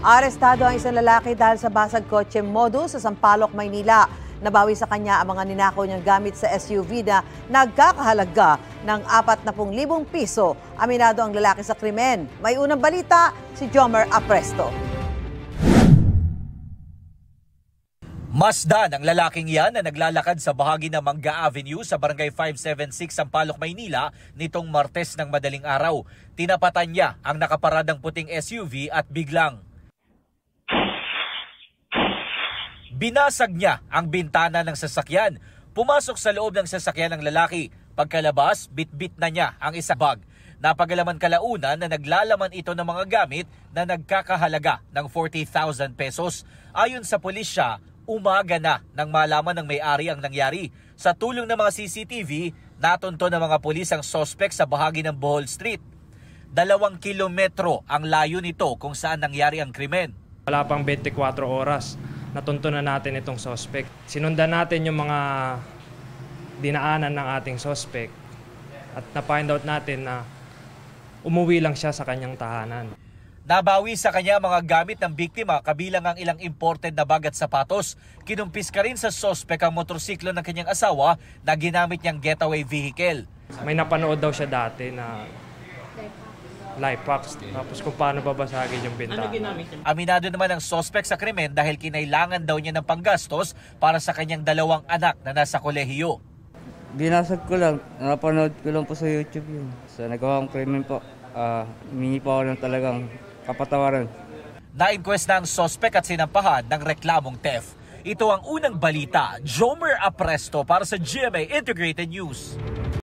Arestado ang isang lalaki dahil sa basag kotse modus sa Sampaloc, Maynila. Nabawi sa kanya ang mga ninakaw niyang gamit sa SUV na nagkakahalaga ng 40,000 piso. Aminado ang lalaki sa krimen. May unang balita si Jomer Apresto. Masdan ang lalaking yan na naglalakad sa bahagi ng Mangga Avenue sa Barangay 576 Sampaloc, Maynila nitong Martes ng madaling araw. Tinapatan niya ang nakaparadang puting SUV at biglang binasag niya ang bintana ng sasakyan. Pumasok sa loob ng sasakyan ng lalaki. Pagkalabas, bit-bit na niya ang isang bag. Napagalaman kalaunan na naglalaman ito ng mga gamit na nagkakahalaga ng 40,000 pesos. Ayon sa pulisya, umaga na nang malaman ng may-ari ang nangyari. Sa tulong ng mga CCTV, natunto ng mga pulis ang sospek sa bahagi ng Bohol Street. 2 kilometro ang layo nito kung saan nangyari ang krimen. Wala pang 24 oras, natunto na natin itong sospek. Sinundan natin yung mga dinaanan ng ating sospek at na-find out natin na umuwi lang siya sa kanyang tahanan. Nabawi sa kanya mga gamit ng biktima kabilang ang ilang imported na bag at sapatos. Kinumpis ka rin sa sospek ang motorsiklo ng kanyang asawa na ginamit niyang getaway vehicle. May napanood daw siya dati na life hacks, tapos kung paano babasagin yung bintana. Aminado naman ang sospek sa krimen dahil kinailangan daw niya ng panggastos para sa kanyang 2 anak na nasa kolehiyo. Binasag ko lang, napanood ko lang po sa YouTube yun. Sa nagawang krimen po, humingi po ako ng talagang kapatawaran. Na-inquest na ang sospek at sinampahan ng reklamong theft. Ito ang unang balita. Jomer Apresto para sa GMA Integrated News.